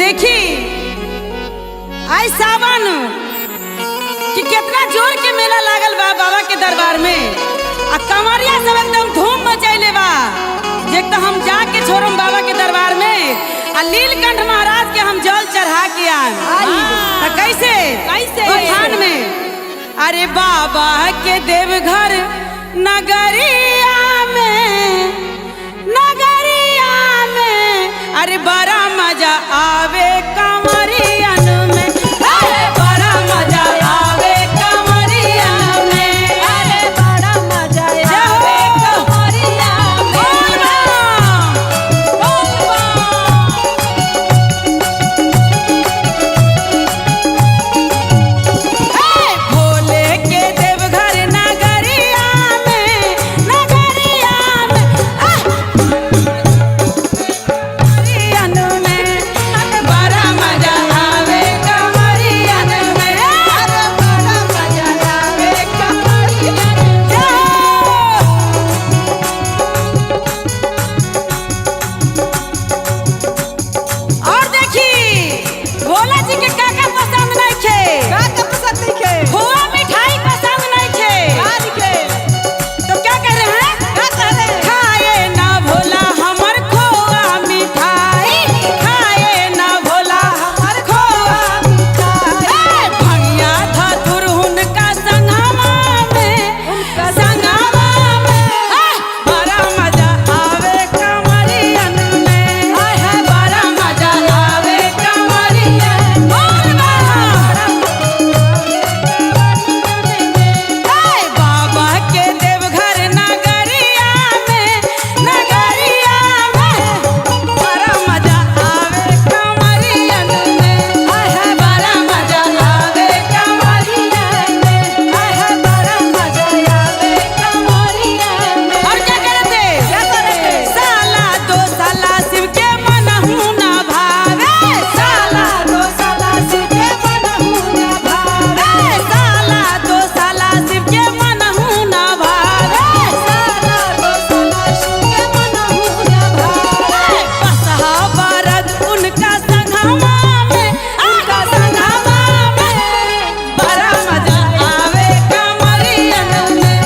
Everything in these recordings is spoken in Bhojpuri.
देखी आई सावन कि कितना जोर के मेला लागल बा बाबा के दरबार में आ कमरिया सब एकदम धूम मचैले बा। एक तो हम जाके छोड़म बाबा के दरबार में आ नीलकंठ महाराज के हम जल चढ़ा के आए। कैसे उठान में अरे बाबा के देवघर नगरिया में अरे बड़ा मजा आवे कमरियन में। अरे बड़ा मजा आवे कमरिया में। अरे बड़ा मजा आवे कमरिया में। भोले के देवघर नगरिया में बड़ा मजा आवे कमरियन में। अरे बड़ा मजा आवे कमरियन में। और देखी भोला जी के काका पसंद नहीं खे, खोआ मिठाई पसंद नहीं खे, तो क्या कह रहे हैं? खाए ना भोला हमर खोआ मिठाई, खाए ना भोला हमर खोआ मिठाई। भैया धतुर हुनका संगमा में बड़ा मजा आवे कमरियन में। बड़ा मजा आवे कमरियन बाबा के देवघर नगरिया में बड़ा मजा आवे कमरियन में। बड़ा मजा आवे कमरियन में। बड़ा मजा आवे कमरियन में। और क्या करते साला दो साला शिव के मनहु ना भावे। साला दो साला शिव के मनहु ना भावे। साला दो साला शिव के मनहु ना भावे। साला दो साला शिव के मनहु ना भावे। बसहा बरद उनका संगमा में बड़ा मजा आवे कमरियन में।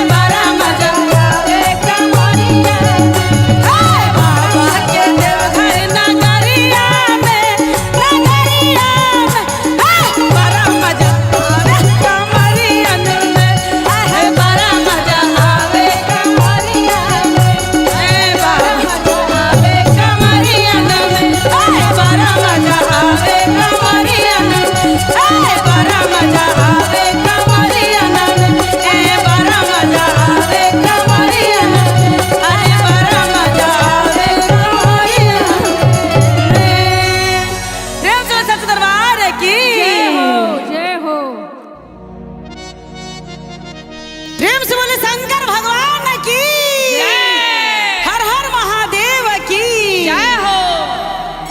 बड़ा मजा आवे कमरियन में। बाबा के देवघर नगरिया में बड़ा मजा आवे कमरियन में। बड़ा मजा आवे कमरियन में। बड़ा मजा आवे कमरियन में। बड़ा मजा आवे कमरियन में। बड़ा मजा आवे कमरियन में। बड़ा मजा आवे कमरियन में। बड़ा मजा आवे कमरियन में। प्रेम से सच दरबार की जय हो। प्रेम से बोले शंकर भगवान की हर हर महादेव की जय हो।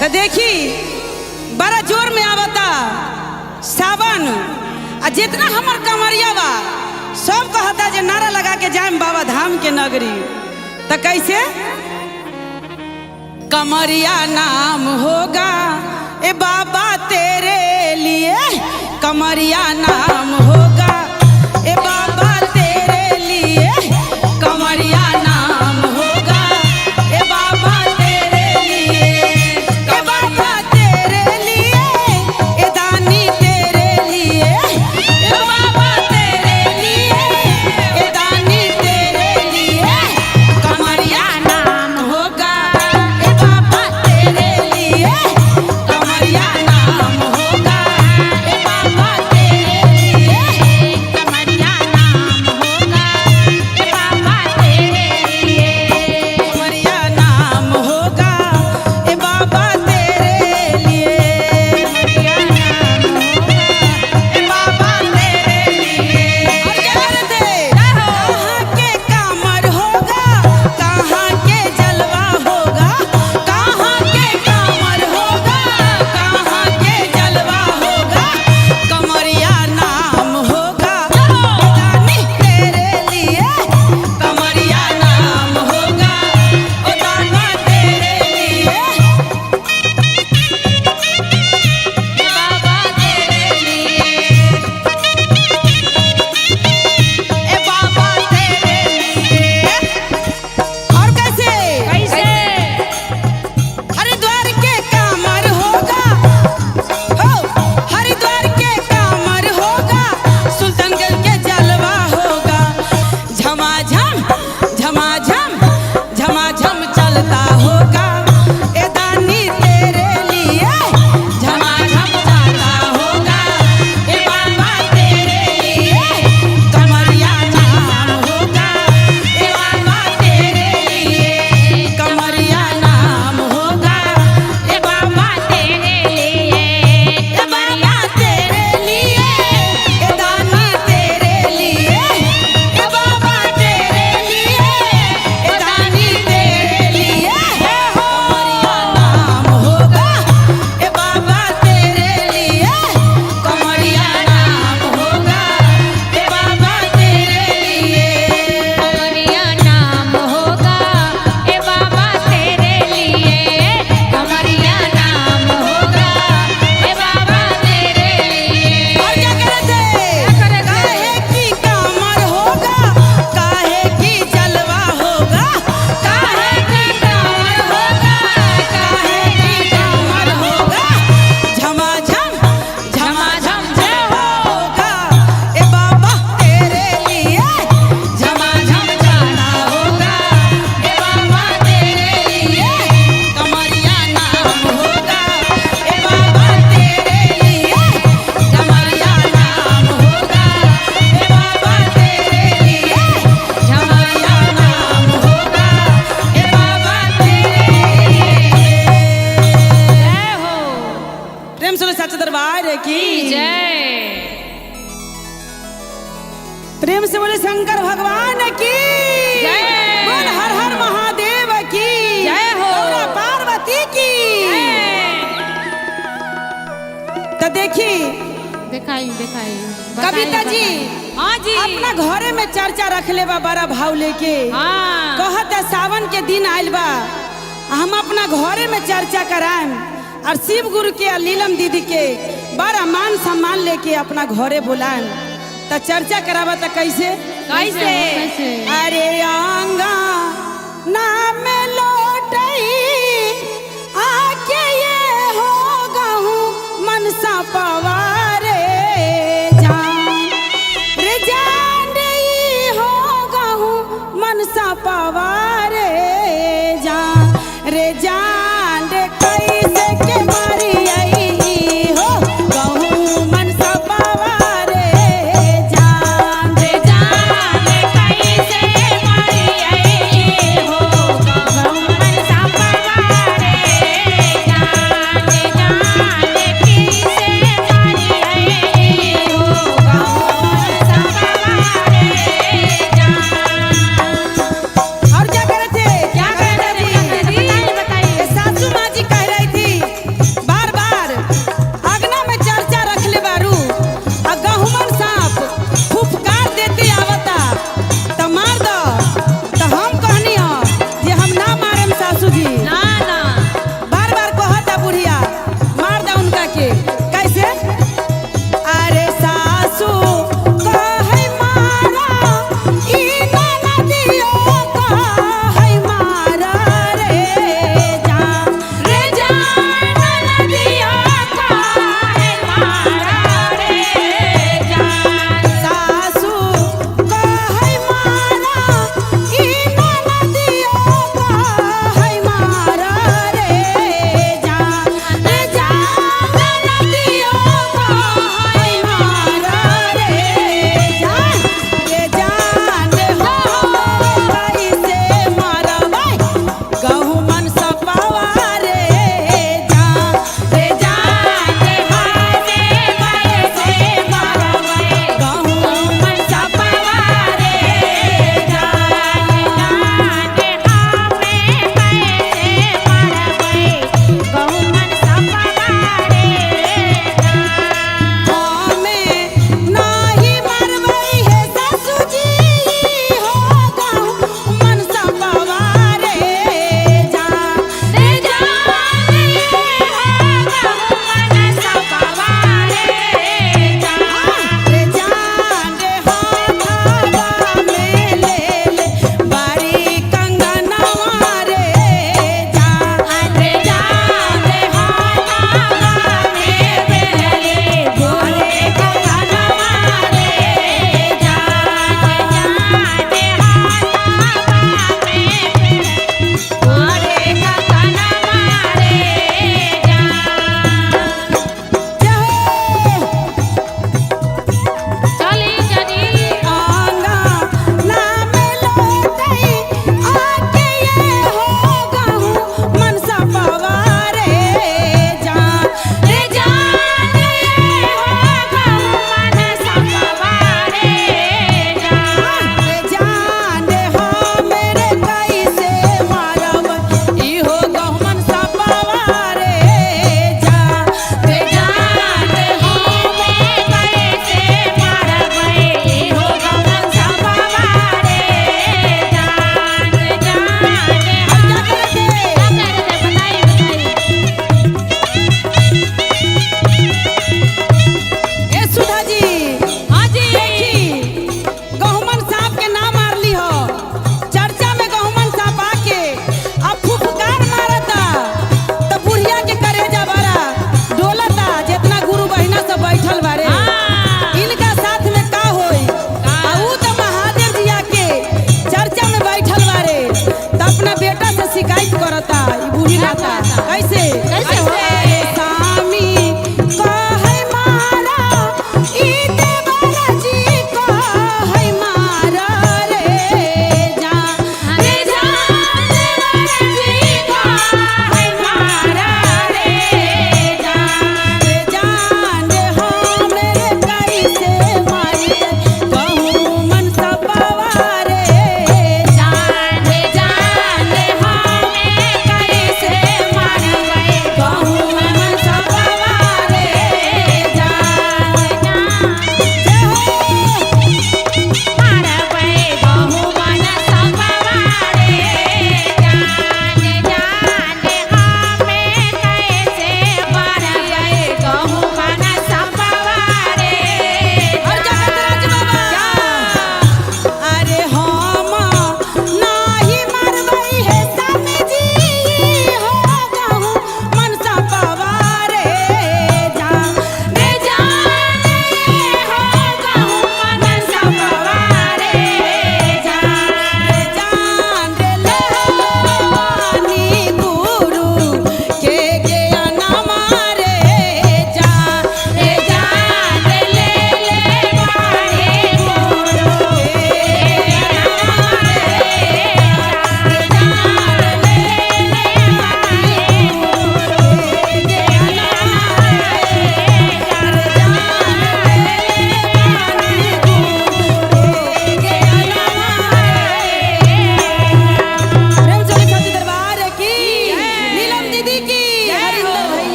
तो देखी बड़ा जोर में आवता सावन आ जितना हमर कमरिया बा सब कहता जे नारा लगा के जाएम बाबा धाम के नगरी। तो कैसे कमरिया नाम होगा ए बाबा तेरे लिए। कमरिया नाम होगा ए बाबा तेरे लिए। कमरिया नाम होगा ए बाबा तेरे लिए। ए बाबा तेरे लिए, ए दानी तेरे लिए। ए बाबा तेरे लिए, ए दानी तेरे लिए। कमरिया नाम होगा ए बाबा तेरे लिए। कमरिया नाम होगा ए बाबा तेरे लिए। प्रेम से बोले शंकर भगवान की जय। बोल हर हर महादेव की जय हो। गौरा पार्वती की। तो देखी दिखाई दिखाई कविता जी हाँ जी अपना घरे में चर्चा रख ले बा बड़ा भाव लेके। हाँ कहत है सावन के दिन आयल बा हम अपना घरे में चर्चा कराएम और शिव गुरु के और लीलम दीदी के बड़ा मान सम्मान लेके अपना घरे बुलाएम। तो चर्चा करावा तो कैसे कैसे कैसे अरे आंगा नाम लौटई आके ये हो गहूँ मनसा पवारे जान रे जान ई हो गहूँ मनसा पवारे जान रे जान रे कैसे के मारी आई हो गहूँ मनसा पवारे जान रे जान रे कैसे मारी आई हो गहूँ मनसा पवारे जान रे जान रे कैसे मारी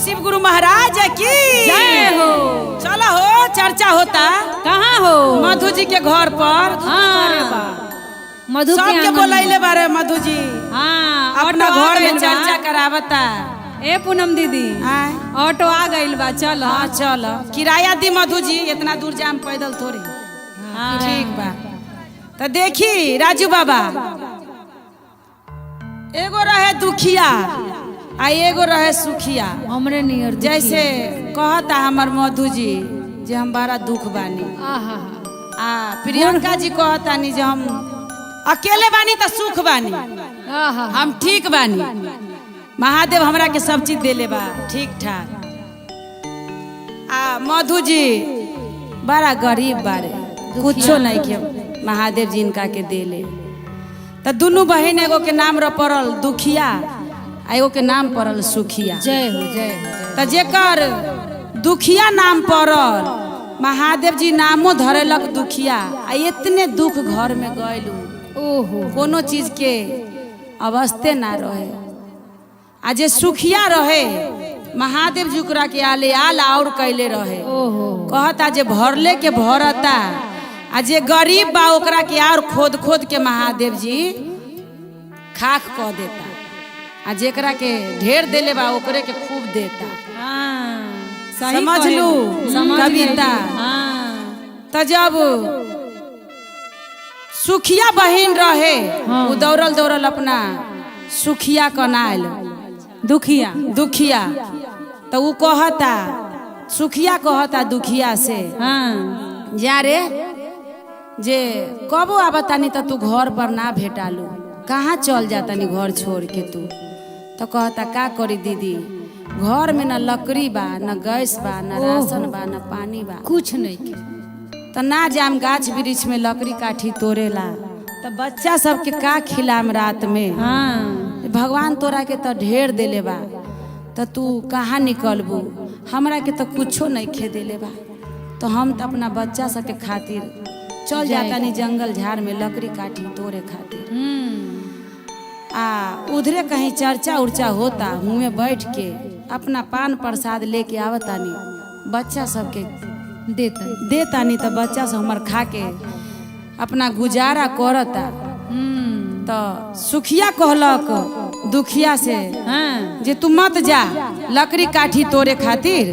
शिव गुरु महाराज की जय हो। चलो हो, चर्चा होता कहाँ हो? मधु जी के घर पर। हाँ, मधु के सबके आंगन बोलैले बारे मधु जी हाँ, अपना ऑटो आ घर में गइल बा। चर्चा करावता। ए पूनम दीदी, आय ऑटो आ गइल बा, चल। हाँ चलो, किराया दी मधु जी, इतना दूर जाम पैदल थोड़ी। हाँ, ठीक बा। तो देखी राजू बाबा, एगो रहे दुखिया आ एगो रहे सुखिया। हमरे नियर जैसे कहता हमर मधु जी जे हम बड़ा दुख बानी, आहा, आ प्रियंका जी कहता नी जे हम अकेले बानी तो सुख बानी, आहा, हम ठीक बानी। महादेव हमरा के सब चीज देले बा ठीक ठाक। आ मधु जी बड़ा गरीब बारे, कुछो नहीं के महादेव जी इनका के देले। तो दोनों बहन, एगो के नाम र पड़ल दुखिया आ एगो के नाम पड़ल सुखिया। जय हो, जय हो। तो जेकर दुखिया नाम पड़ल, महादेव जी नामो धरेलक दुखिया। आ इतने दुख घर में गइलू, ओहो, कोनो चीज के अवस्थे ना रहे। आ जे सुखिया रहे, महादेव जी ओकरा के आले आल और कैले रहे। ओहो, कहता जे भरले के भरता, आ जे गरीब बा ओकरा के और खोद खोद के महादेव जी खाक क देता। आ जेकरा के ढेर देले बा ओकरे के खूब देता। हाँ, समझ कहे। लू समझ कविता। गई। हाँ, तो जब सुखिया बहन रहे, हाँ। वो दौड़ल दौड़ल अपना सुखिया कनाल दुखिया, दुखिया। तो वो कहता, सुखिया कहता दुखिया से, हाँ, जा रे जे कबो आवतानी तो तू घर पर ना भेटालू, कहाँ चल जातानी घर छोड़ के तू। तो कहता का करी दीदी, घर में न लकड़ी बा, न गैस बा, न राशन बा, न पानी बा, कुछ नहीं के। तो ना जाम गाछ वृक्ष में लकड़ी काठी तोड़ेला। तो बच्चा सबके का खिलाम रात में। हाँ, भगवान तोरा के तो ढेर देले बा, तो तू कहाँ निकलबू, हमरा के तो कुछो नहीं खे देले बा। तो हम तो अपना बच्चा सबके खातिर चल जाता नहीं जंगल झाड़ में लकड़ी काठी तोड़े खातिर। आ उधरे कहीं चर्चा उर्चा होता, हुए बैठ के अपना पान प्रसाद लेके आवतानी, बच्चा सबके देतानी। तो बच्चा सब हमर खा के अपना गुजारा करता। तो सुखिया कहलक दुखिया से, हाँ, जे तू मत जा लकड़ी काठी तोड़े खातिर,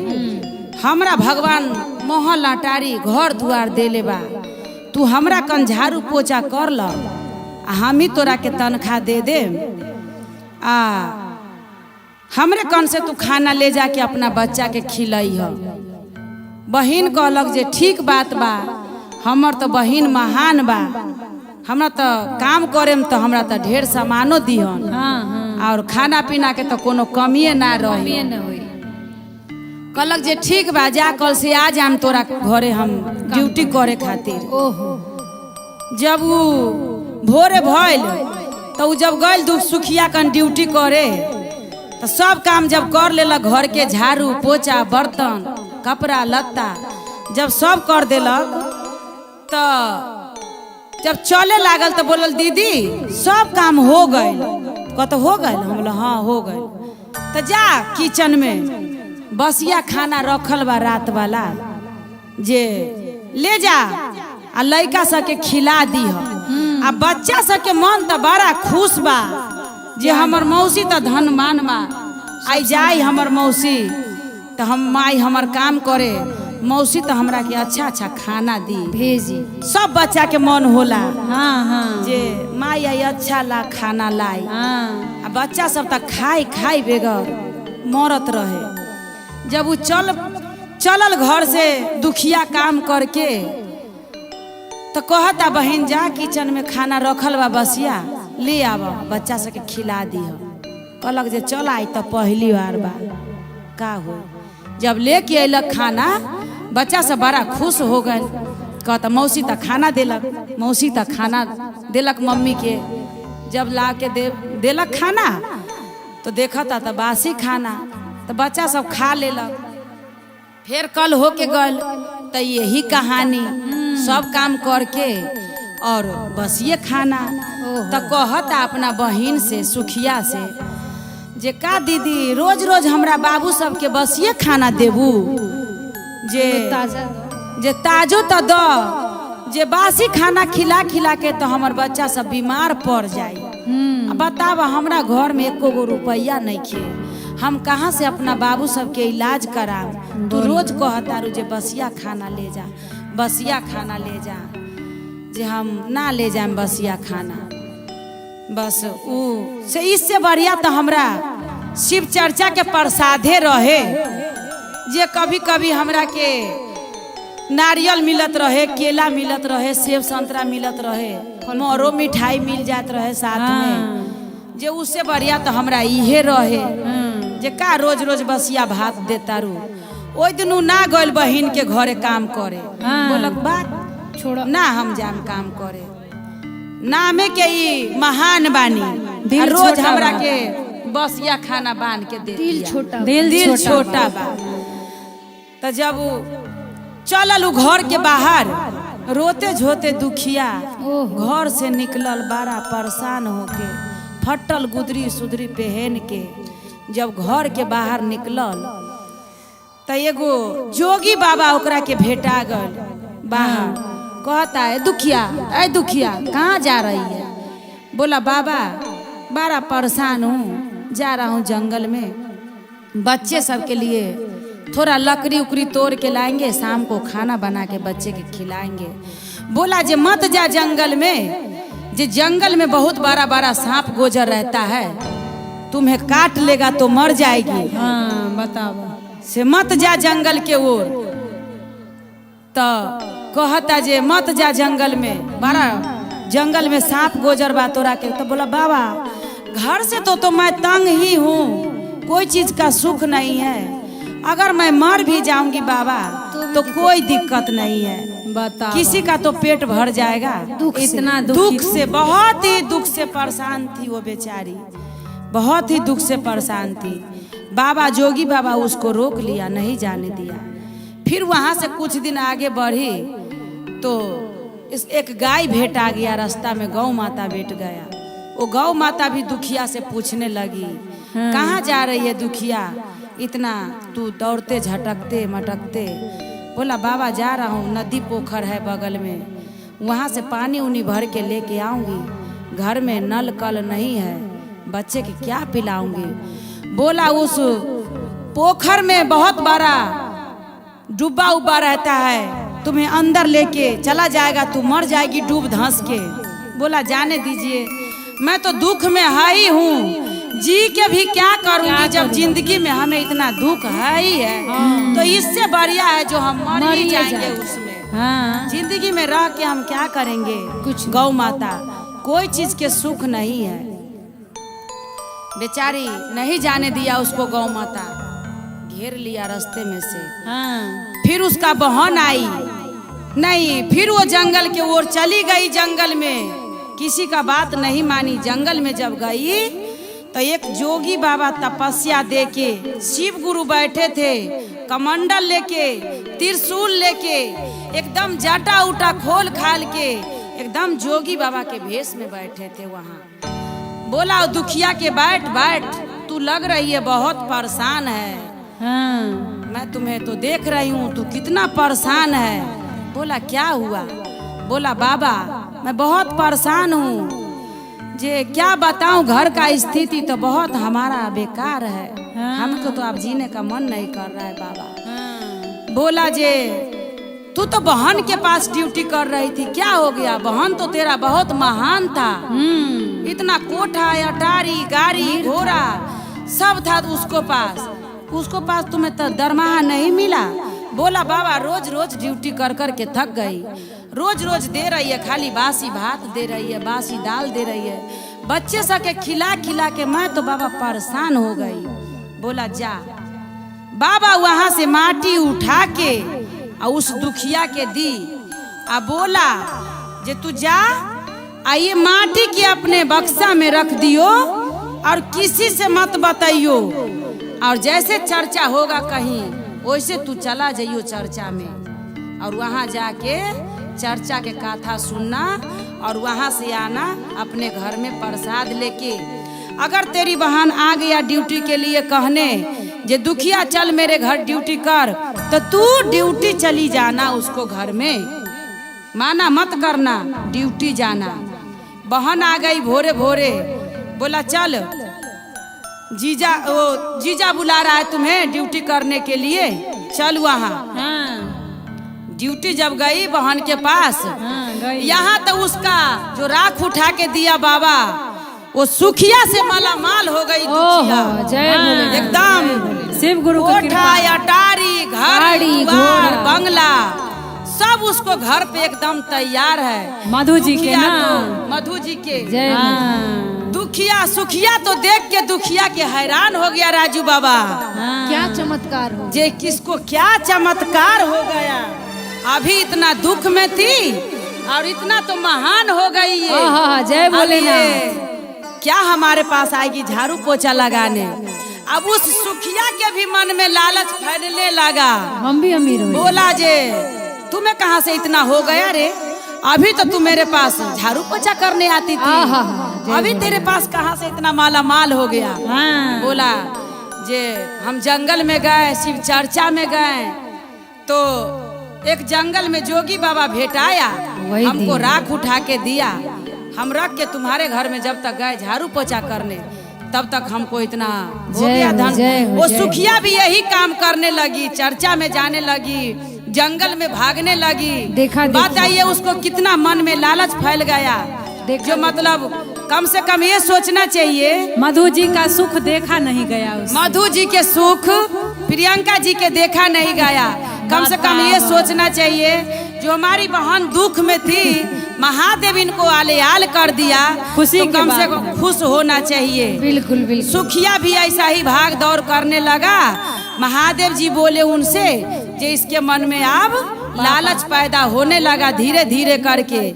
हमरा भगवान महल अटारी घर दुआर देले बा, तू हमरा कन झाड़ू पोछा कर ल, आ हम ही तोरा के तनख्वाह दे दे। आ हमरे कन से तू खाना ले जाके अपना बच्चा के खिलई ह। बहिन कहलक जे ठीक बात बा, हमर तो बहिन महान बा, हमरा तो काम करे में तो हमरा तो ढेर सामानो दिहन, हाँ, हाँ, और खाना पीना के तो कोनो कमिए ना रही। न होई। कहलक जे ठीक बा, जा कल से आ जाम तोरा घरे हम ड्यूटी करे खातिर। ओहो, जब वो भोरे भइल तो उ जब गइल दुख सुखिया कन ड्यूटी करे, तो सब काम जब कर लेलक, घर के झाड़ू पोछा बर्तन कपड़ा लत्ता जब सब कर देलक, तो जब चले लागल तो बोलल दीदी सब काम हो गइल। कहत हो गइल? हम बोला हाँ हो गइल। तो जा किचन में बसिया खाना रखल बा रात वाला, जे ले जा आ लइका सबके खिला दी। आ बच्चा सबके मन तो बड़ा खुश बा, जे हमर मौसी तो धनमान बा, आई जाई हमर मौसी तो हम माई हमर काम करे, मौसी तो हमरा के अच्छा अच्छा खाना दी भेजी। सब बच्चा के मन होला, हाँ, हाँ, जे माई आई अच्छा ला खाना लाई। हाँ, आ बच्चा सब तक खाई खाई बेगर मरत रहे। जब वो चलल घर से दुखिया काम करके, तो कहता बहन जा किचन में खाना रखल बा बसिया ले आब, बच्चा सबके खिला दी। कहलक जे चल आई तो पहली बार बा का हो। जब लेके अयलक खाना, बच्चा सब बड़ा खुश हो गए। कहता मौसी तक खाना देलक, मौसी तक खाना देलक मम्मी के। जब ला के देलक खाना, तो देखता तो बासी खाना, तो बच्चा सब खा लेलक। फिर कल हो के गल, तो यही कहानी सब काम करके और बस ये खाना। तो कहता अपना बहिन से सुखिया से जे का दीदी रोज रोज हमरा बाबू सबके बस ये खाना देबू जे जे ताजो तो द जे बासी खाना खिला खिला के तो हमर बच्चा सब बीमार पड़ जाई। बताब हमरा घर में एको गो रुपया नहीं खे, हम कहाँ से अपना बाबू सबके इलाज कराम। तू रोज कहतारू जे बसिया खाना ले जा, बसिया खाना ले जा, जे हम ना ले जाए बसिया खाना। बस ऊ से इससे बढ़िया तो हमरा शिव चर्चा के प्रसादे रहे, जे कभी कभी हमरा के नारियल मिलत रहे, केला मिलत रहे, सेब संतरा मिलत रहे, मोरो मिठाई मिल जात रहे साथ में, जे उससे बढ़िया तो हमरा इहे रहे जे का रोज रोज बसिया भात देता रू। ओइ दिनू ना गइल बहिन के घरे काम करे, बोलक बात छोड़ ना हम जाम काम करे, नामे के ई महान बानी, रोज हमरा के बसिया खाना बांध के दे दिल छोटा बा। तो जब चलल घर के बाहर रोते झोते दुखिया घर से निकलल बड़ा परेशान होके, फटल गुदरी सुदरी पहन के जब घर के बाहर निकलल तो एगो जोगी बाबा ओकरा के भेटा गल बाहर। कहता है दुखिया कहाँ जा रही है? बोला बाबा बड़ा परेशान हूँ, जा रहा हूँ जंगल में, बच्चे सब के लिए थोड़ा लकड़ी उकड़ी तोड़ के लाएंगे, शाम को खाना बना के बच्चे के खिलाएंगे। बोला जे मत जा जंगल में, जे जंगल में बहुत बड़ा बड़ा सांप गोजर रहता है, तुम्हें काट लेगा तो मर जाएगी। बताओ से मत जा जंगल के ओर। तो कहता जे मत जा जंगल में, बड़ा जंगल में सांप गोजर बा तोरा के। तो बोला बाबा घर से तो मैं तंग ही हूँ, कोई चीज का सुख नहीं है, अगर मैं मर भी जाऊंगी बाबा तो कोई दिक्कत नहीं है, बता किसी का तो पेट भर जाएगा। इतना दुख से बहुत ही दुख से परेशान थी वो बेचारी, बहुत ही दुख से परेशान थी। बाबा जोगी बाबा उसको रोक लिया, नहीं जाने दिया। फिर वहां से कुछ दिन आगे बढ़ी तो एक गाय भेटा गया रास्ता में, गौ माता भेट गया। वो गौ माता भी दुखिया से पूछने लगी कहाँ जा रही है दुखिया, इतना तू दौड़ते झटकते मटकते? बोला बाबा जा रहा हूँ, नदी पोखर है बगल में, वहाँ से पानी उनी भर के लेके आऊंगी, घर में नल कल नहीं है, बच्चे की क्या पिलाऊंगी। बोला उस पोखर में बहुत बड़ा डूबा उबा रहता है, तुम्हें अंदर लेके चला जाएगा, तू मर जाएगी डूब धंस के। बोला जाने दीजिए, मैं तो दुख में हाई हूँ, जी के भी क्या करूंगी जब जिंदगी में हमें इतना दुख है ही है। तो इससे बढ़िया है जो हम मर ही जाएंगे उसमें। जिंदगी में रह के हम क्या करेंगे कुछ। गौ माता कोई चीज के सुख नहीं है, बेचारी नहीं जाने दिया उसको। गौ माता घेर लिया रास्ते में से। फिर उसका बहन आई नहीं, फिर वो जंगल के ओर चली गई। जंगल में किसी का बात नहीं मानी। जंगल में जब गई तो एक जोगी बाबा तपस्या दे के, शिव गुरु बैठे थे कमंडल लेके, त्रिशूल लेके, एकदम जाटा उटा खोल खाल के एकदम जोगी बाबा के भेष में बैठे थे वहाँ। बोला दुखिया के बैठ बैठ, तू लग रही है बहुत परेशान है। मैं तुम्हें तो देख रही हूँ तू कितना परेशान है। बोला क्या हुआ? बोला बाबा मैं बहुत परेशान हूँ, जे क्या बताऊं, घर का स्थिति तो बहुत हमारा बेकार है, हमको तो अब जीने का मन नहीं कर रहा है बाबा। बोला जे तू तो बहन के पास ड्यूटी कर रही थी, क्या हो गया? बहन तो तेरा बहुत महान था, इतना कोठा अटारी गाड़ी घोड़ा सब था उसको पास तुम्हें तो दरमाहा नहीं मिला। बोला बाबा रोज रोज ड्यूटी कर कर के थक गई, रोज रोज दे रही है, खाली बासी भात दे रही है, बासी दाल दे रही है, बच्चे सबके खिला खिला के मैं तो बाबा परेशान हो गई। बोला जा। बाबा वहां से माटी उठा के और उस दुखिया के दी, आ बोला जे तू जा, ये माटी के अपने बक्सा में रख दियो और किसी से मत बताइयो, और जैसे चर्चा होगा कहीं वैसे तू चला जाइयो चर्चा में, और वहां जाके चर्चा के कथा सुनना और वहां से आना अपने घर में प्रसाद लेके। अगर तेरी बहन आ गया ड्यूटी के लिए कहने जे दुखिया चल मेरे घर ड्यूटी कर, तो तू ड्यूटी चली जाना उसको घर में, माना मत करना, ड्यूटी जाना। बहन आ गई भोरे भोरे, बोला चल जीजा बुला रहा है तुम्हें ड्यूटी करने के लिए, चल वहाँ। हाँ, ड्यूटी जब गई बहन के पास, हाँ, गई। यहाँ तो उसका जो राख उठा के दिया बाबा, वो सुखिया से माला माल हो गई दुखिया। ओहो, जय भोलेनाथ। एकदम शिव गुरु की कृपा। कोठा अटारी घर गाड़ी, द्वार घोड़ा। बंगला सब उसको घर पे एकदम तैयार है। मधु जी के दुखिया ना। तो मधु जी के जय हाँ, दुखिया सुखिया तो देख के दुखिया के हैरान हो गया राजू बाबा। हाँ। क्या चमत्कार हो। जे किसको क्या चमत्कार हो गया, अभी इतना दुख में थी और इतना तो महान हो गई ये। आहा, जय अब भोलेनाथ। ये क्या हमारे पास आएगी झाड़ू पोछा लगाने। अब उस सुखिया के भी मन में लालच फैलने लगा। हम भी अमीर हो। बोला जे तुम्हें कहाँ से इतना हो गया रे, अभी तो तू मेरे पास झाड़ू पोछा करने आती थी, आहा, जय अभी तेरे पास कहाँ से इतना माला माल हो गया। हाँ। बोला जे हम जंगल में गए, शिव चर्चा में गए, तो एक जंगल में जोगी बाबा भेटाया, वही हमको दिया। राख उठा के दिया, हम रख के तुम्हारे घर में जब तक गए झाड़ू पोछा करने, तब तक हमको इतना हो जय गया हो, धन। जय हो, वो जय सुखिया भी यही काम करने लगी, चर्चा में जाने लगी, जंगल में भागने लगी। देखा बताइए उसको कितना मन में लालच फैल गया। जो मतलब कम से कम ये सोचना चाहिए, मधु जी का सुख देखा नहीं गया उस। मधु जी के सुख प्रियंका जी के देखा नहीं गया। कम से कम ये सोचना चाहिए, जो हमारी बहन दुख में थी, महादेव इनको आले-आल कर दिया, खुशी तो के कम से बात कम है। खुश होना चाहिए। बिल्कुल बिल्कुल। सुखिया भी ऐसा ही भाग दौड़ करने लगा। महादेव जी बोले उनसे जे इसके मन में अब लालच पैदा होने लगा धीरे धीरे करके।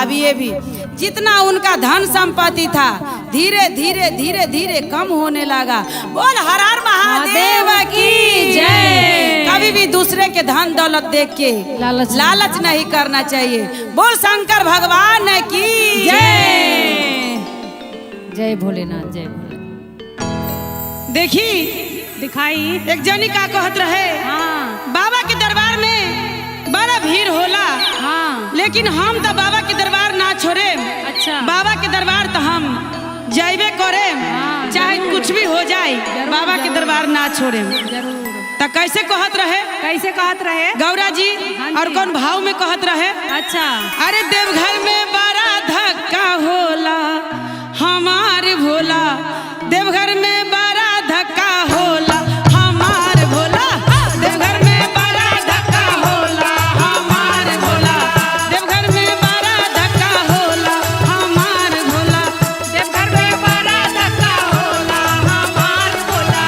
अब ये भी जितना उनका धन संपत्ति था धीरे धीरे धीरे धीरे कम होने लगा। बोल हर हर महादेव की जय। कभी भी दूसरे के धन दौलत देख के लालच नहीं करना चाहिए। बोल शंकर भगवान की जय। जय भोलेनाथ, जय भोलेनाथ। देखी दिखाई। एक जनी का कहत रहे, हाँ, बाबा के दरबार में बड़ा भीड़ होला, हाँ। लेकिन हम तो बाबा के दरबार ना छोड़े। अच्छा। बाबा के दरबार तो हम जाइबे करे, हाँ, चाहे कुछ भी हो जाए, बाबा के दरबार ना छोड़े। जरूर। तो कैसे कहत रहे, कैसे कहत रहे गौरा जी? हाँ जी। और कौन भाव में कहत रहे? अच्छा। अरे देवघर में बड़ा धक्का होला हमार भोला, देवघर में बड़ा धक्का होला हमार भोला, देवघर में बड़ा धक्का होला हमार भोला, देवघर में बड़ा धक्का होला हमार भोला, देवघर में बड़ा धक्का होला हमार भोला।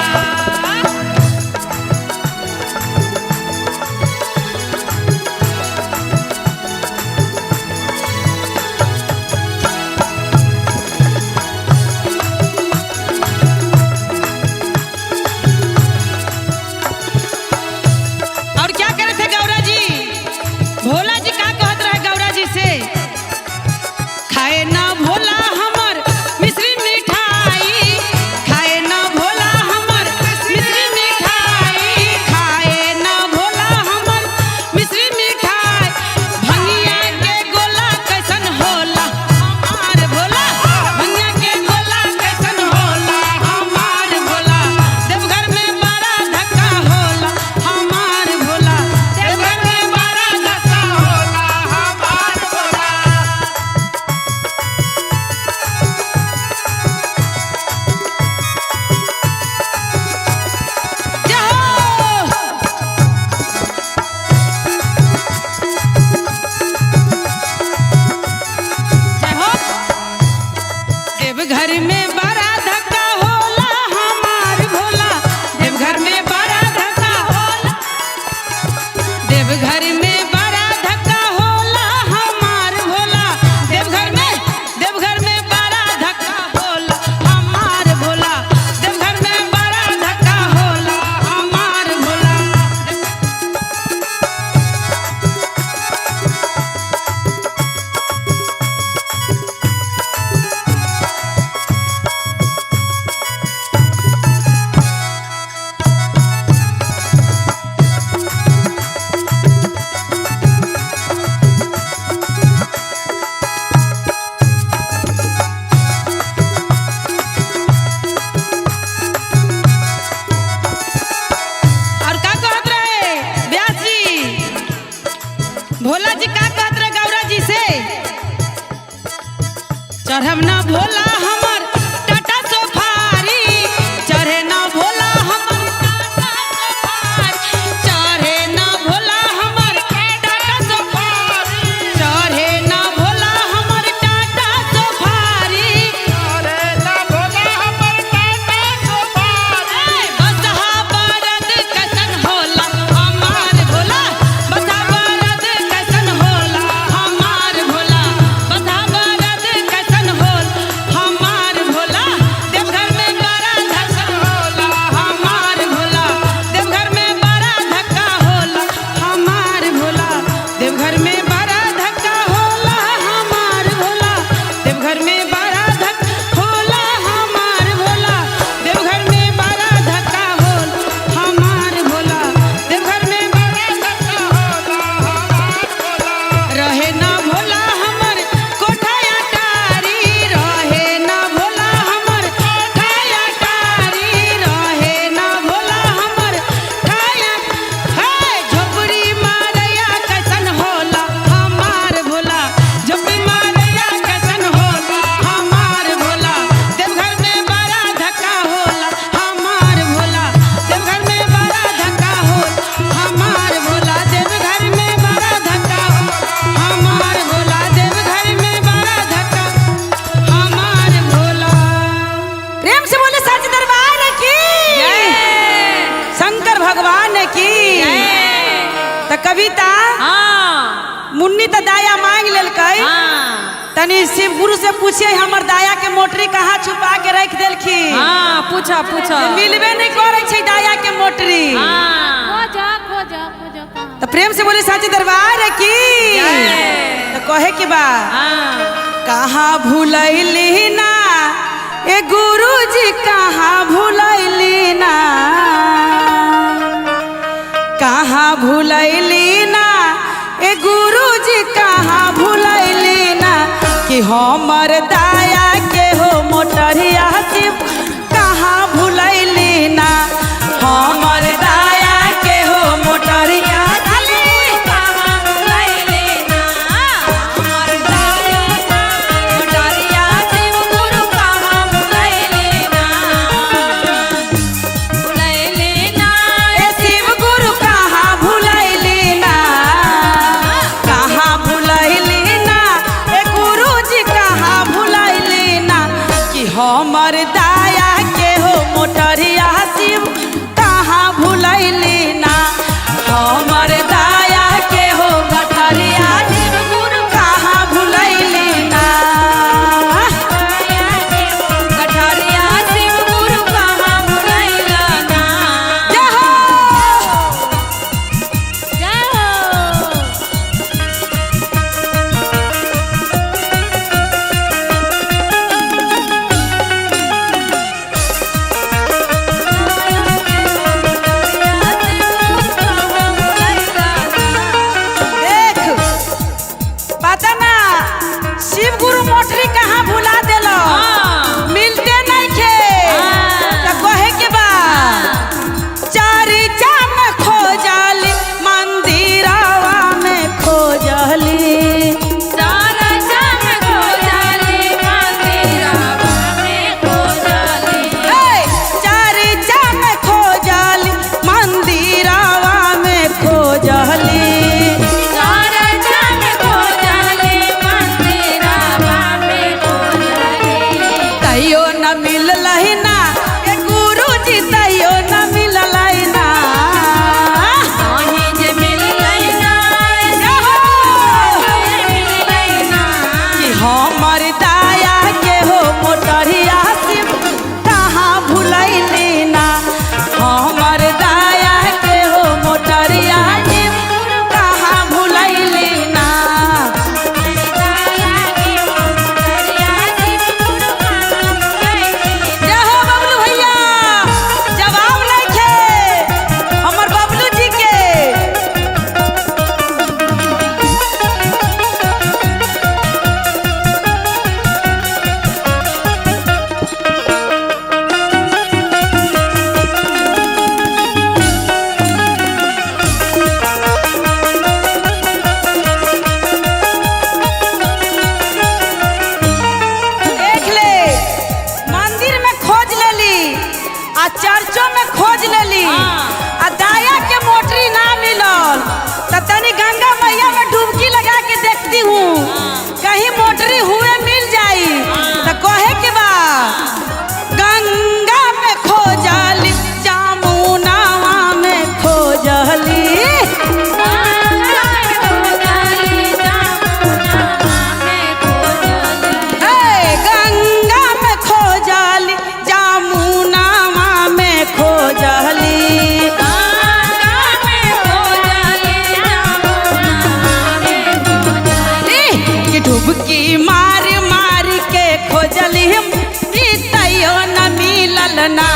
कविता हाँ मुन्नी तो दाया मांग लेलकै। हाँ तनी शिव गुरु से पूछे हमर दाया के मोटरी कहाँ छुपा के रख देलखी। हाँ पूछा पूछा मिलबे नहीं करे छै दाया के मोटरी। हाँ खोजा खोजा खोजा कहाँ? तो प्रेम से बोले साचे दरबार की तो कहे के बा हाँ कहाँ भूलैली ना ए गुरु जी कहाँ भूलैली ना कहाँ भूलैली ना ए गुरु जी कहाँ भूलैली ना कि हमर दाया के हो मोटरिया शिव कहाँ भूलैली ना हमर दाया के हो मोटरिया हमर दाया के हो मोटरिया शिव कहाँ भूलैली ना हमर दाया के हो मोटरिया शिव गुरु कहाँ भूलैली ना मोटरिया शिव गुरु कहाँ भूलैला ना। जय हो जय हो। देख पता ना शिव गुरु मोटरी कहाँ भुला देलो। हाँ। मिलते नहीं खे हाँ। तो कहे के बा चारी चाम खोजली मंदिरवा में खोजली सारा जाम खोजाली मंदिरवा में खोजाली। चारी चाम खोजली मंदिरवा में खोजली सारा जाम खोजाली मंदिरवा में खोजाली। तैयो न मिललहि ना ए गुरु जी तैयो न मिललहि ना कहीं जे मिललै ना मिललै ना। कि हमर दाया के हो मोटरिया शिव कहाँ भूलैली ना हमर दाया के हो मोटरिया शिव कहाँ भूलैली ना। जय हो बबलू भैया जवाब नहीं खे हमर बबलू जी के। देख ले मंदिर में खोज लेली आ चर्चों में खोज लेली आ दाया के मोटरी ना मिलल तो तनी गंगा मैया में डुबकी लगा के देखती हूँ कहीं मोटरी हुए मिल जाई तो कहे के बा गंगा में खोजली जामुनावा में खोजली गंगा में खोजली जामुनावा में खोजली कि डुबकी मार मार के खोजली हम तैयो न मिलल ना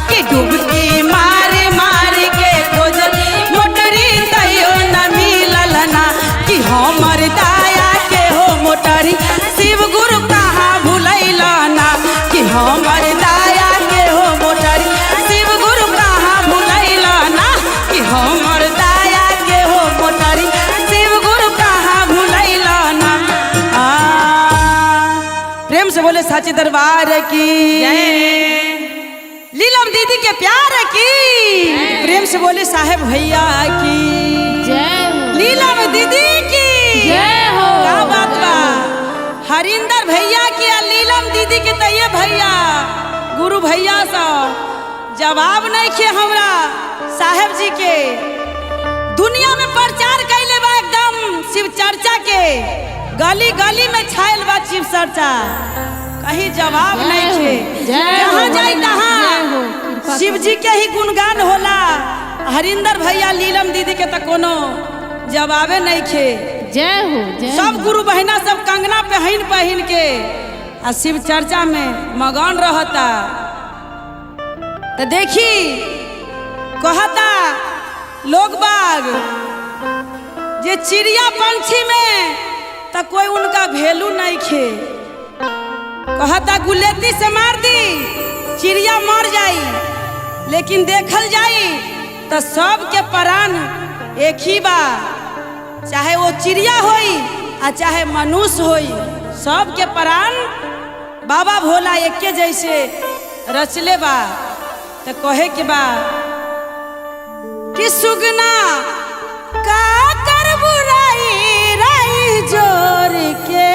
कि डुबकी मार मार के खोजली मोटरी तैयो न मिलल ना कि हमर दाया के हो मोटरी शिव गुरु कहाँ भूलैला ना कि हमर दाया के हो मोटरी शिव गुरु कहाँ भूलैला ना कि हमर दाया के हो मोटरी शिव गुरु कहाँ भूलैला ना। प्रेम से बोले साचे दरबार की लीलम दीदी के प्यार की प्रेम से बोले साहेब भैया की जय हो। लीलम दीदी की जय हो। क्या बात बा हरिंदर भैया की आ लीलम दीदी के तो ये भैया गुरु भैया सा जवाब नहीं किए हमरा साहेब जी के दुनिया में प्रचार कैले बा एकदम शिव चर्चा के, गली गली में छायल बा शिव चर्चा, कहीं जवाब नहीं थे। जहाँ जाई तहाँ शिव जी के ही गुणगान होला। हरिंदर भैया लीलम दीदी के तो कोनो जवाबे नहीं थे। जय हो जय सब गुरु बहिना सब कंगना पहन पहन के आ शिव चर्चा में मगन रहता। तो देखी कहता लोग बाग जे चिड़िया पंछी में तो कोई उनका वैल्यू नहीं खे। कहता गुलेती से मार दी चिड़िया मर जाई, लेकिन देखल जाई तो सबके प्राण एक ही बा, चाहे वो चिड़िया होई आ चाहे मनुष्य होई, सबके प्राण बाबा भोला एक के जैसे रचले बा। तो कहे के बा कि सुगना का कर बुराई राई जोर के,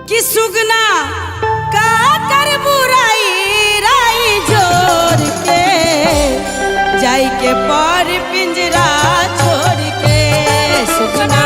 कि सुगना का कर बुराई राई जोर के, जाई के पर पिंजरा छोड़ के। सुगना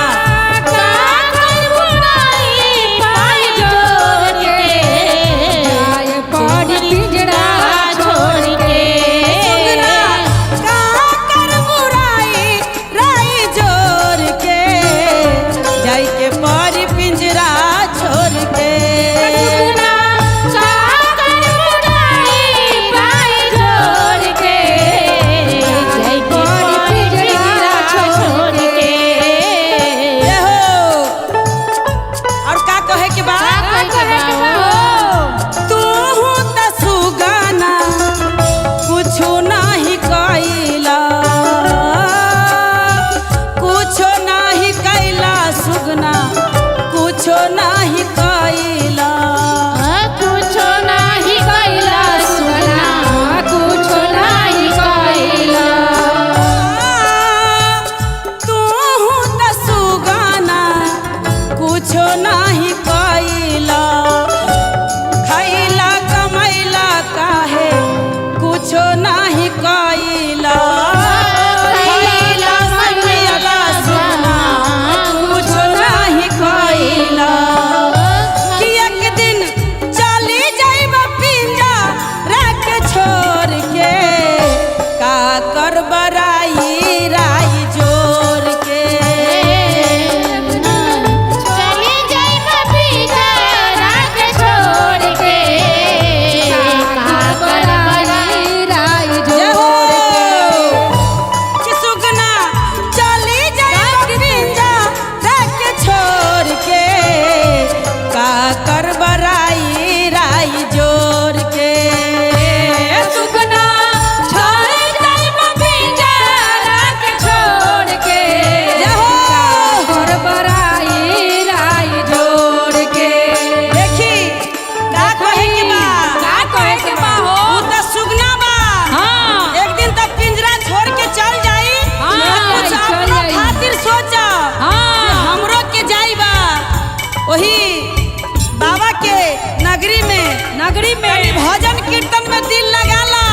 नगरी में भजन कीर्तन में दिल लगाला,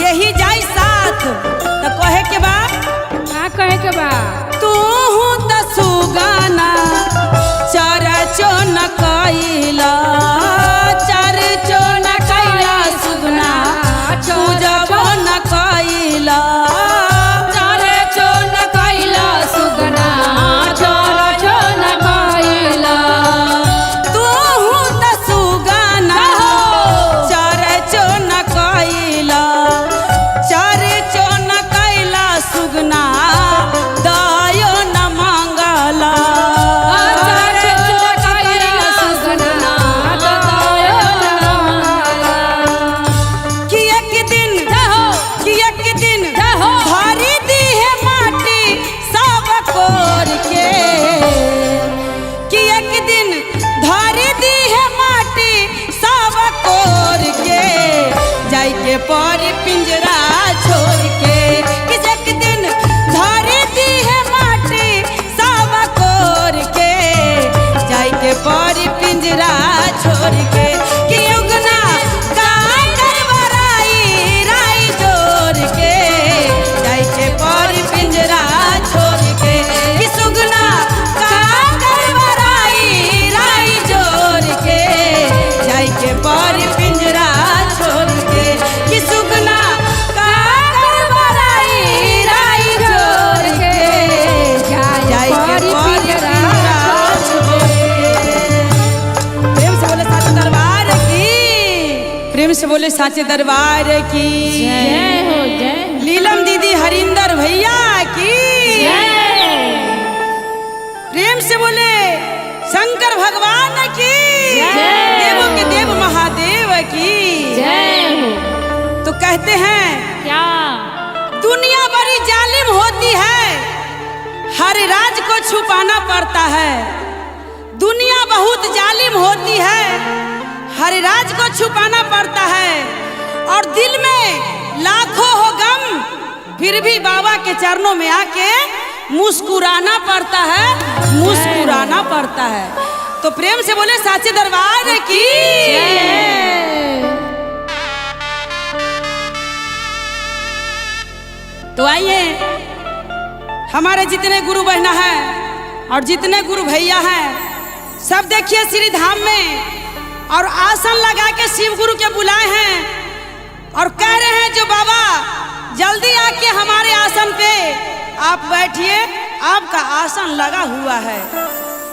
यही जाई साथ। तो कहे के बा तू तो सुगाना चरचो न कैला, चरचो न कैला सुगना पूजबो न कैला, चरचो न कैला सुगना चरचो न कैला। तू तो सुगाना चरचो न कैला, चरचो न कैला सुगना दयो न मंगला। चरचो न कैला सुगना दयो न मंगला। कि एक दिन भरी दी है माटी सब कोर के, कि एक दिन भरी दी है माटी सब कोर के, जाई के पर पिंजरा छोड़ के। कि एक दिन भरी दी है माटी सब कोर के, जाई के पर पिंजरा छोड़ के। कि उगना का करवराई से बोले साचे दरबार की जय हो जय हो। लीलम दीदी हरिंदर भैया की प्रेम से बोले शंकर भगवान की देवों के देव महादेव की जय हो। तो कहते हैं क्या दुनिया बड़ी जालिम होती है, हर राज को छुपाना पड़ता है। दुनिया बहुत जालिम होती है, हर राज को छुपाना पड़ता है। और दिल में लाखों हो गम, फिर भी बाबा के चरणों में आके मुस्कुराना पड़ता है, मुस्कुराना पड़ता है। तो प्रेम से बोले साचे दरबार की तो आइए हमारे जितने गुरु बहना हैं और जितने गुरु भैया हैं, सब देखिए श्री धाम में और आसन लगा के शिव गुरु के बुलाए हैं और कह रहे हैं जो बाबा जल्दी आके हमारे आसन पे आप बैठिए, आपका आसन लगा हुआ है,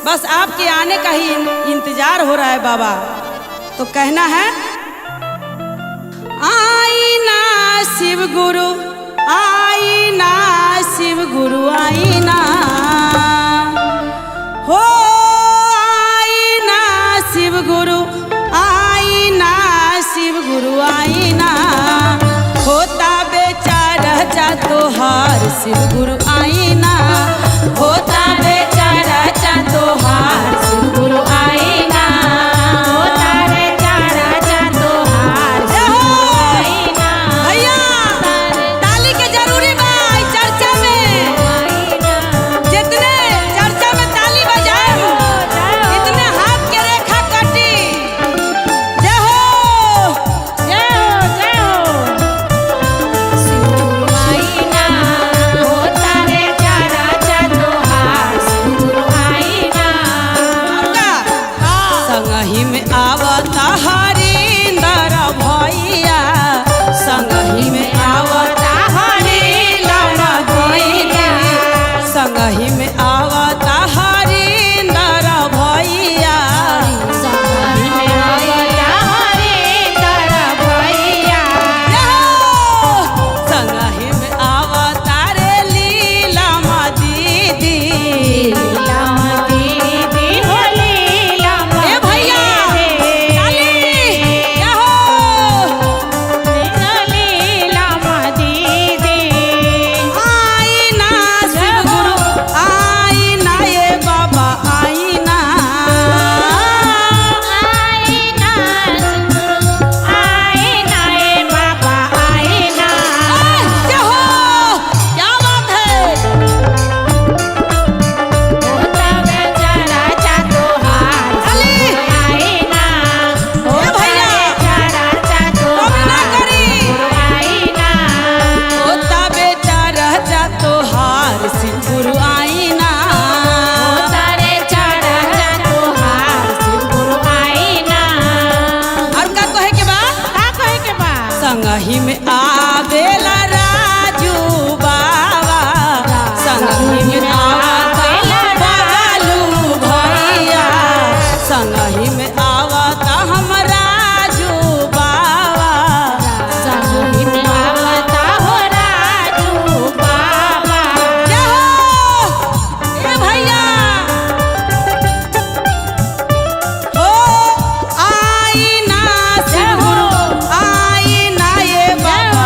बस आपके आने का ही इंतजार हो रहा है बाबा। तो कहना है आईना शिव गुरु, आईना शिव गुरु, आईना हो आईना शिव गुरु, आईना शिव गुरु, आईना होता बेचारा चा तोहार शिव गुरु, आईना होता बेचारा चा तोहार शिव गुरु, आईना होता बेचारा चा तोहार शिव गुरु, आईना। भैया ताली के जरूरी बा चर्चा में, जितने चर्चा में ताली बजाए इतने हाथ के रेखा कटी। जय हो जय हो जय हो। शिव गुरु आईना होता बेचारा चा तोहार शिव गुरु, आईना। संगही में आवता हरिंदर भैया, संगही में आवता हरिंदर भैया, संगही में आवता हरिंदर भैया, संगहि में आवता हरिंदर भैया। संगही में आवता रे लीलम दीदी, लीलम दीदी हो लीलम ए भैया ताली क्या हो लीलम दीदी। आईना शिव गुरु, आईना ये बाबा, आईना आईना गुरु, आईना ए बाबा, आईना। क्या हो, क्या बात है। होता बेचारा चा तोहार ताली आईना, होता भैया बेचारा चा कम ना करी, आईना। होता बेचारा चा तोहार शिव गुरु, आईना तारे चारा चा तोहार शिव गुरु, आईना। और का कहे के बा, का कहे के बा? संगही में आवेला राजू बाबा, संगही में आवता बालू भैया, संगही में आवता हम राजू बाबा। संगहि में आवता हो राजू बाबा। क्या हो ए भैया हो आईना शिव गुरु, आईना ये बाबा,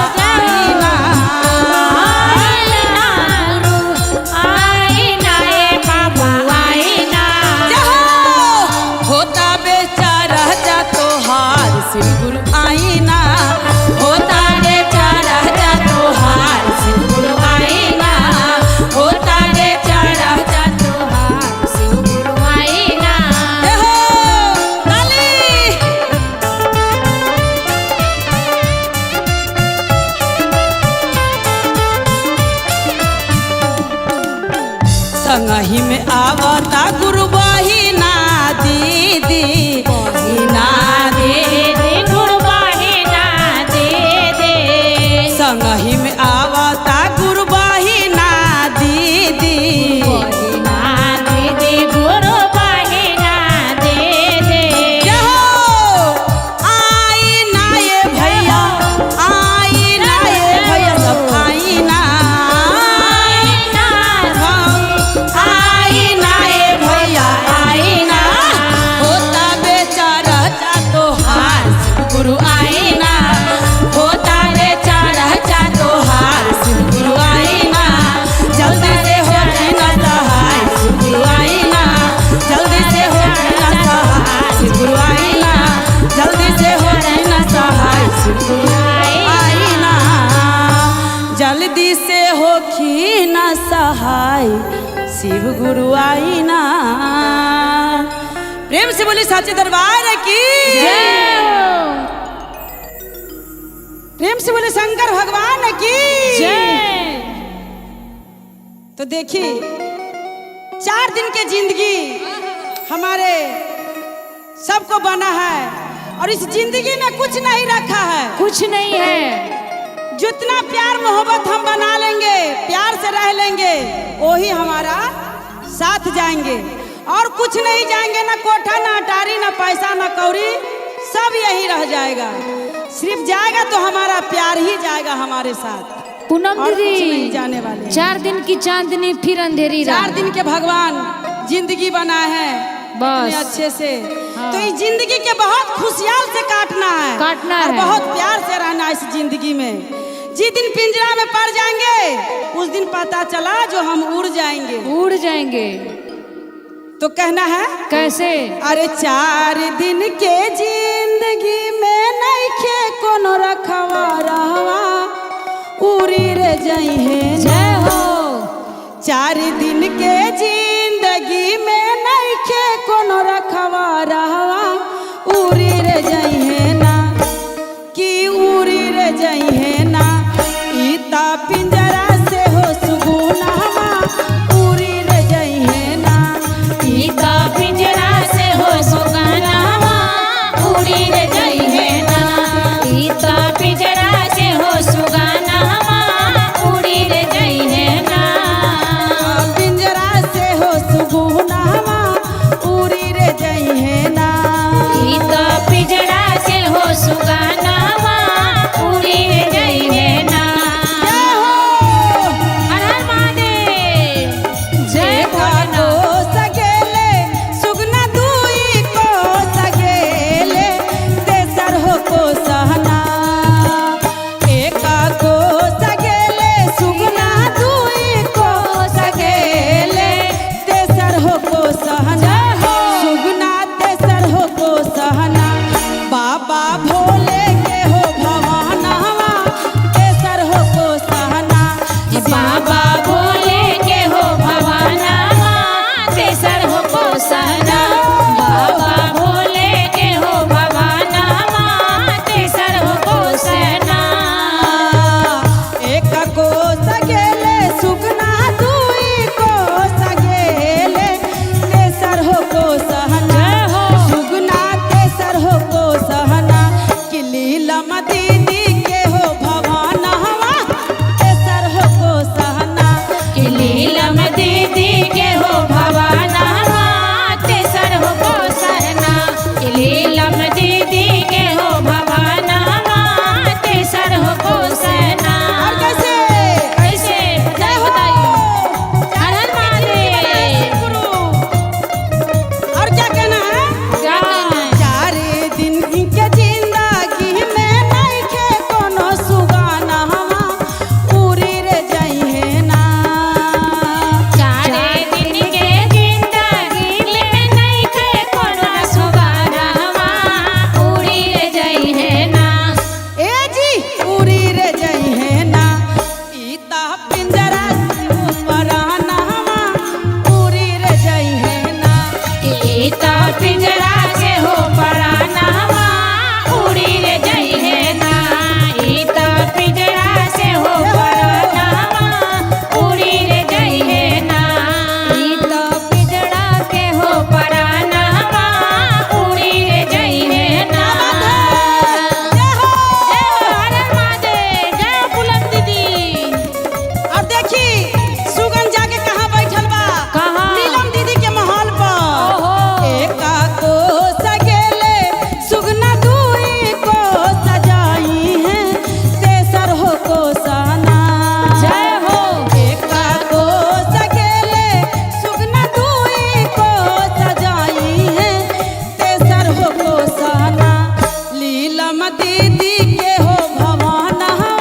शिव गुरु आई ना। प्रेम से बोली साचे दरबार की जय हो। प्रेम से बोले शंकर भगवान की जय। तो देखिए 4 दिन की जिंदगी हमारे सबको बना है और इस जिंदगी में कुछ नहीं रखा है, कुछ नहीं है। जितना प्यार मोहब्बत हम बना लेंगे, प्यार से रह लेंगे, वही हमारा साथ जाएंगे और कुछ नहीं जाएंगे। ना कोठा, ना अटारी, ना पैसा, ना कौड़ी, सब यही रह जाएगा। सिर्फ जाएगा तो हमारा प्यार ही जाएगा हमारे साथ। पूनम और कुछ नहीं दीदी जाने वाले। 4 दिन की चांदनी फिर अंधेरी 4 रात। दिन के भगवान जिंदगी बना है बस। इतने अच्छे से। हाँ। तो इस जिंदगी के बहुत खुशहाल से काटना है, काटना और है। बहुत प्यार से रहना है इस जिंदगी में। जिस दिन पिंजरा में पड़ जाएंगे उस दिन पता चला जो हम उड़ जाएंगे। उड़ जाएंगे। तो कहना है कैसे? अरे 4 दिन के जिंदगी में नइखे कोनो रखवा रहवा, उड़ी रे जाई है। जय हो। 4 दिन के जिंदगी में नइखे कोनो रखवा रहवा, उड़ी रे जाई है ना, कि उड़ी रे जाई है ना। इता पिंजरा से हो सुगुनावा, उड़ी रे जाई है ना। इता पिंजरा से हो सुगनावा, उड़ी रे जाई है ना। इता पिंजरा से हो सुगनावा, उड़ी रे जाई है ना। पिंजरा से हो सुगुनावा, उड़ी रे जाई है ना। इता पिंजरा से हो सुगनावा, उड़ी रे जाई है ना। जय हो। हर हर महादेव। जय को सगेले सुगना दुई को सगेले, तेसर हो को सहना। एका को सगेले सुगना दुई को सगेले, तेसर हो को सहना। सुगना तेसर हो को सहना। बाबा भोले के हो भवानवा, तेसर हो को सहना। बाबा भोले के हो भवानवा, तेसर हो को सहना। बाबा भोले के हो भवानवा, तेसर हो को सहना। एक को सगेले सुगना दुई को सगेले, तेसर हो को सहना। सुगना तेसर हो को सहना। कि लीलम दीदी के हो भवानवा, तेसर हो को सहना। कि लीलम दीदी के हो भवानवा, तेसर हो को सहना। कि लीलम दीदी के हो भवानवा, तेसर हो को सहना। और कैसे कैसे? बताइए बताइए। हर हर महादेव। गुरु। और क्या कहना है? क्या कहना है? 4 दिन के जिंदगी में नइखे कोनो सुगानवा, उड़ी रे जाई है ना। 4 दिन के जिंदगी में नइखे कोनो सुगानवा, उड़ी रे जाई है ना। ए जी उड़ी रे जाई है ना। इता पिंजरा से परानवा, उड़ी रे जाई है ना। इता पिंजरा से हो परानवा, उड़ी रे जाई है ना। इता पिंजरा से हो परानवा, उड़ी रे जाई है ना। इता पिंजरा के हो परानवा, उड़ी रे जाई है ना। जय हो। जय हो हर हर महादेव। जय हो पूनम दीदी। और देखी सुगन जाके कहाँ बैठल बा? कहाँ? नीलम दीदी के महल पर। ओहो। एका को सगेले सुगना दुई को सजाई है, तेसर हो को सहना। जय हो। एका को सगेले सुगना दुई को सजाई है, तेसर हो को सहना। लीलम दीदी के हो भवानवा,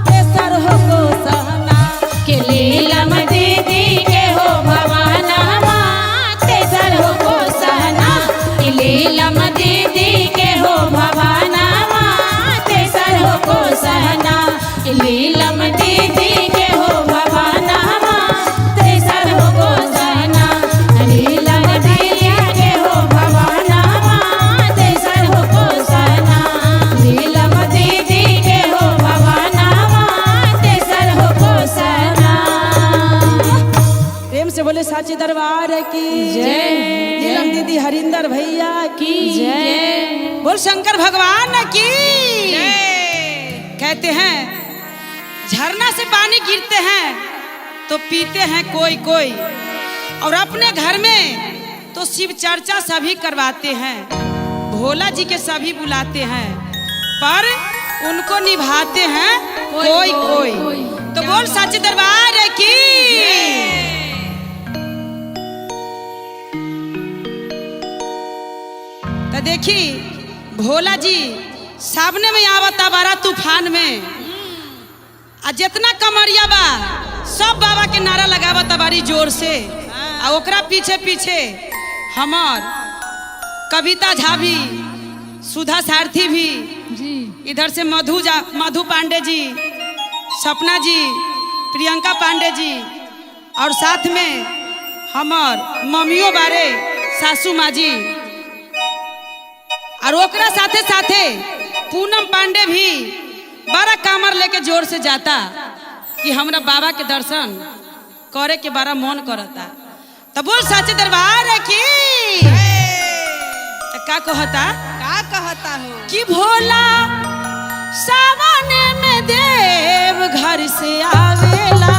तेसर हो को सहना। कि लीलम दीदी के हो भवानवा, तेसर हो को सहना। कि लीलम दीदी के हो भवानवा, तेसर हो को सहना। कि लीलम दीदी के हो भवानवा, तेसर हो को की जय। नीलम दीदी हरिंदर भैया की जय। बोल शंकर भगवान की। कहते हैं झरना से पानी गिरते हैं तो पीते हैं कोई कोई, और अपने घर में तो शिव चर्चा सभी करवाते हैं, भोला जी के सभी बुलाते हैं, पर उनको निभाते हैं कोई कोई। तो बोल सच्चे दरबार की। तो देखी भोला जी सामने में आवता बारा तूफान में, आ जितना कमरिया बा सब बाबा के नारा लगावता बारी जोर से, आ ओकरा पीछे पीछे हमार कविता झा भी, सुधा सारथी भी, इधर से मधु पांडे जी, सपना जी, प्रियंका पांडे जी, और साथ में हमार मम्मियों बारे सासू माँ जी, और ओकरा साथे साथे पूनम पांडे भी बड़ा कामर लेके जोर से जाता कि हमरा बाबा के दर्शन करे के बड़ा मन करता। तो बोल सच्चे दरबार की। का कहता हो कि भोला सावन में देव घर से आवेला,